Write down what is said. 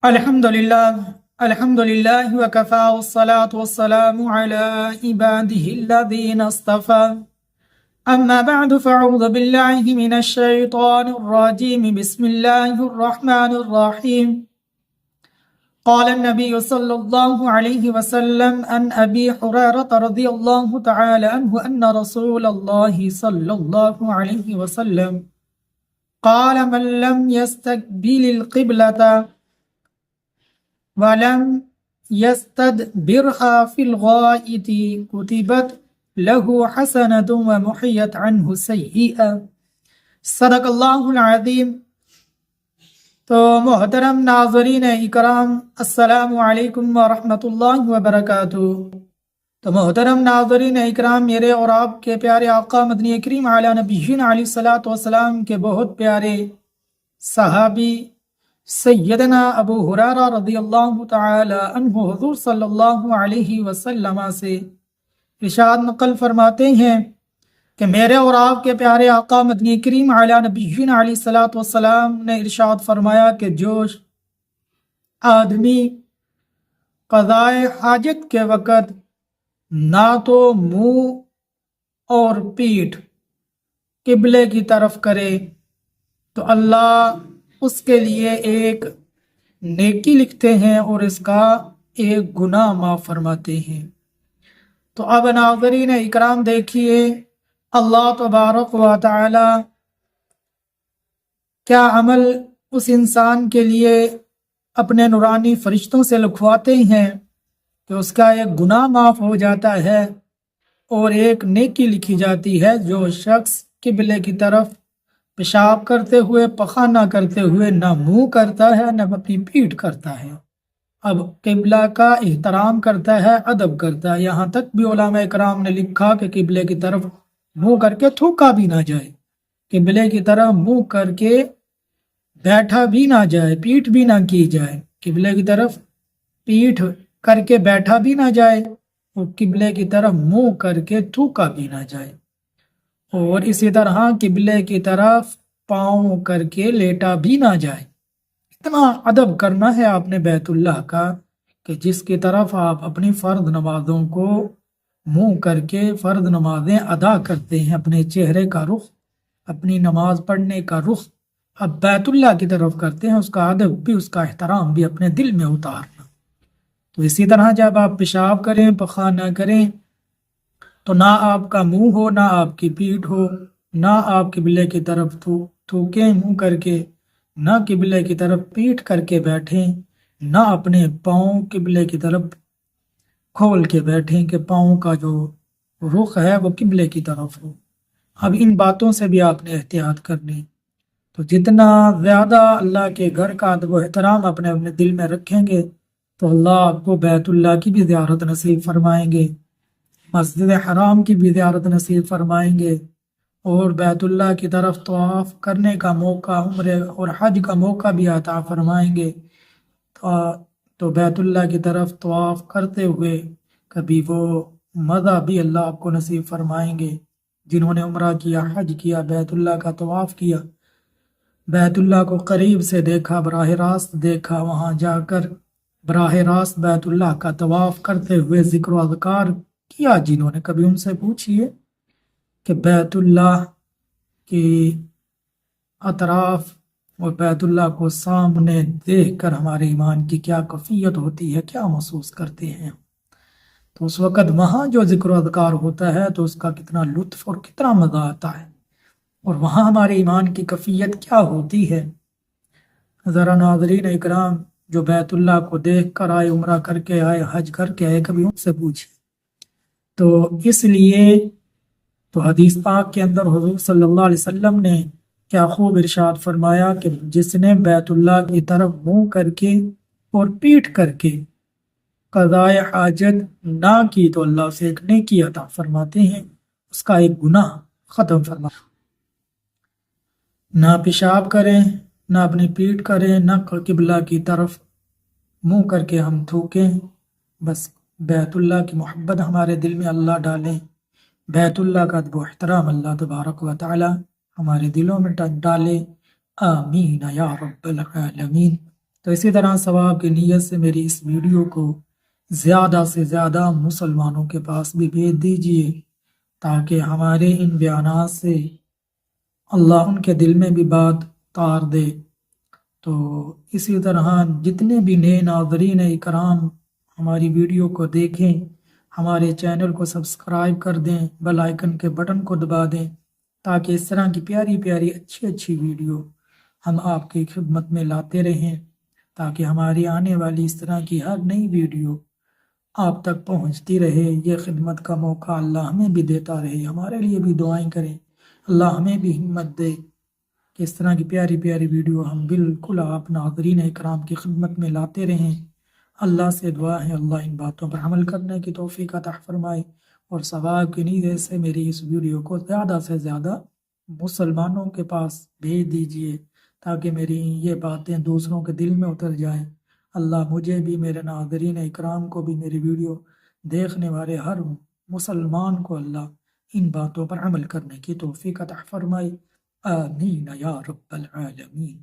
الحمد لله وكفى والصلاة والسلام على عباده الذين اصطفى أما بعد فأعوذ بالله من الشيطان الرجيم بسم الله الرحمن الرحيم قال النبي صلى الله عليه وسلم عن أبي هريرة رضي الله تعالى عنه أن رسول الله صلى الله عليه وسلم قال من لم يستقبل القبلة وَلَمْ يَسْتَدْبِرْهَا فِي الْغَائِطِ كُتِبَتْ لَهُ حَسَنَةٌ وَمُحِيَّتْ عَنْهُ سَيِّئَةٌ صدق اللہ العظیم۔ تو محترم ناظرین اکرام، السلام علیکم ورحمۃ اللہ وبرکاتہ۔ تو محترم ناظرین اکرام، میرے اور آپ کے پیارے آقا مدنی کریم علی نبینا علیہ الصلوۃ والسلام کے بہت پیارے صحابی سیدنا ابو ہریرہ رضی اللہ تعالی عنہ حضور صلی اللہ علیہ وسلم سے ارشاد نقل فرماتے ہیں کہ میرے اور آپ کے پیارے آقا مدنی کریم علی نبینا علیہ الصلوۃ والسلام نے ارشاد فرمایا کہ جو آدمی قضائے حاجت کے وقت نہ تو منہ اور پیٹھ قبلے کی طرف کرے تو اللہ اس کے لیے ایک نیکی لکھتے ہیں اور اس کا ایک گناہ معاف فرماتے ہیں۔ تو اب ناظرین اکرام دیکھیے، اللہ تبارک و تعالی کیا عمل اس انسان کے لیے اپنے نورانی فرشتوں سے لکھواتے ہیں کہ اس کا ایک گناہ معاف ہو جاتا ہے اور ایک نیکی لکھی جاتی ہے۔ جو شخص قبلے کی طرف پیشاب کرتے ہوئے، پخانہ کرتے ہوئے نہ منہ کرتا ہے نہ اپنی پیٹھ کرتا ہے، اب قبلہ کا احترام کرتا ہے، ادب کرتا ہے، یہاں تک بھی علماء اکرام نے لکھا کہ قبلے کی طرف منہ کر کے تھوکا بھی نہ جائے، قبلے کی طرف منہ کر کے بیٹھا بھی نہ جائے، پیٹھ بھی نہ کی جائے، قبلے کی طرف پیٹھ کر کے بیٹھا بھی نہ جائے اور قبلے کی طرف منہ کر کے تھوکا بھی نہ جائے، اور اسی طرح قبلے کی طرف پاؤں کر کے لیٹا بھی نہ جائے۔ اتنا ادب کرنا ہے آپ نے بیت اللہ کا کہ جس کی طرف آپ اپنی فرض نمازوں کو منہ کر کے فرض نمازیں ادا کرتے ہیں، اپنے چہرے کا رخ، اپنی نماز پڑھنے کا رخ اب بیت اللہ کی طرف کرتے ہیں، اس کا ادب بھی، اس کا احترام بھی اپنے دل میں اتارنا۔ تو اسی طرح جب آپ پیشاب کریں، پخانہ کریں تو نہ آپ کا منہ ہو، نہ آپ کی پیٹھ ہو، نہ آپ قبلے کی طرف تھوکیں منہ کر کے، نہ قبلے کی طرف پیٹھ کر کے بیٹھیں، نہ اپنے پاؤں قبلے کی طرف کھول کے بیٹھیں کہ پاؤں کا جو رخ ہے وہ قبلے کی طرف ہو۔ اب ان باتوں سے بھی آپ نے احتیاط کرنی۔ تو جتنا زیادہ اللہ کے گھر کا ادب و احترام اپنے دل میں رکھیں گے تو اللہ آپ کو بیت اللہ کی بھی زیارت نصیب فرمائیں گے، مسجد حرام کی بھی زیارت نصیب فرمائیں گے، اور بیت اللہ کی طرف طواف کرنے کا موقع، عمرے اور حج کا موقع بھی عطا فرمائیں گے۔ تو بیت اللہ کی طرف طواف کرتے ہوئے کبھی وہ مزہ بھی اللہ آپ کو نصیب فرمائیں گے۔ جنہوں نے عمرہ کیا، حج کیا، بیت اللہ کا طواف کیا، بیت اللہ کو قریب سے دیکھا، براہ راست دیکھا، وہاں جا کر براہ راست بیت اللہ کا طواف کرتے ہوئے ذکر و اذکار کیا، جنہوں نے کبھی ان سے پوچھئے کہ بیت اللہ کی اطراف اور بیت اللہ کو سامنے دیکھ کر ہمارے ایمان کی کیا کیفیت ہوتی ہے، کیا محسوس کرتے ہیں۔ تو اس وقت وہاں جو ذکر و اذکار ہوتا ہے تو اس کا کتنا لطف اور کتنا مزہ آتا ہے، اور وہاں ہمارے ایمان کی کیفیت کیا ہوتی ہے۔ ذرا ناظرین اکرام جو بیت اللہ کو دیکھ کر آئے، عمرہ کر کے آئے، حج کر کے آئے، کبھی ان سے پوچھیں۔ تو اس لیے تو حدیث پاک کے اندر حضور صلی اللہ علیہ وسلم نے کیا خوب ارشاد فرمایا کہ جس نے بیت اللہ کی طرف منہ کر کے اور پیٹھ کر کے قضائے حاجت نہ کی تو اللہ اسے ایک نیکی عطا فرماتے ہیں، اس کا ایک گناہ ختم فرماتے ہیں۔ نہ پیشاب کریں، نہ اپنی پیٹھ کریں، نہ قبلہ کی طرف منہ کر کے ہم تھوکیں، بس بیت اللہ کی محبت ہمارے دل میں اللہ ڈالیں، بیت اللہ کا ادب و احترام اللہ تبارک و تعالی ہمارے دلوں میں ڈالے، آمین یا رب العالمین۔ تو اسی طرح ثواب کی نیت سے میری اس ویڈیو کو زیادہ سے زیادہ مسلمانوں کے پاس بھی بھیج دیجئے، تاکہ ہمارے ان بیانات سے اللہ ان کے دل میں بھی بات اتار دے۔ تو اسی طرح جتنے بھی نئے ناظرین اکرام ہماری ویڈیو کو دیکھیں، ہمارے چینل کو سبسکرائب کر دیں، بیل آئیکن کے بٹن کو دبا دیں، تاکہ اس طرح کی پیاری پیاری اچھی ویڈیو ہم آپ کی خدمت میں لاتے رہیں، تاکہ ہماری آنے والی اس طرح کی ہر نئی ویڈیو آپ تک پہنچتی رہے۔ یہ خدمت کا موقع اللہ ہمیں بھی دیتا رہے، ہمارے لیے بھی دعائیں کریں، اللہ ہمیں بھی ہمت دے کہ اس طرح کی پیاری پیاری ویڈیو ہم بالکل آپ ناظرین اکرام کی خدمت میں لاتے رہیں۔ اللہ سے دعا ہے اللہ ان باتوں پر عمل کرنے کی توفیق عطا فرمائے، اور ثواب کی نیت سے میری اس ویڈیو کو زیادہ سے زیادہ مسلمانوں کے پاس بھیج دیجئے، تاکہ میری یہ باتیں دوسروں کے دل میں اتر جائیں۔ اللہ مجھے بھی، میرے ناظرین اکرام کو بھی، میری ویڈیو دیکھنے والے ہر مسلمان کو اللہ ان باتوں پر عمل کرنے کی توفیق عطا فرمائے، آمین یا رب العالمین۔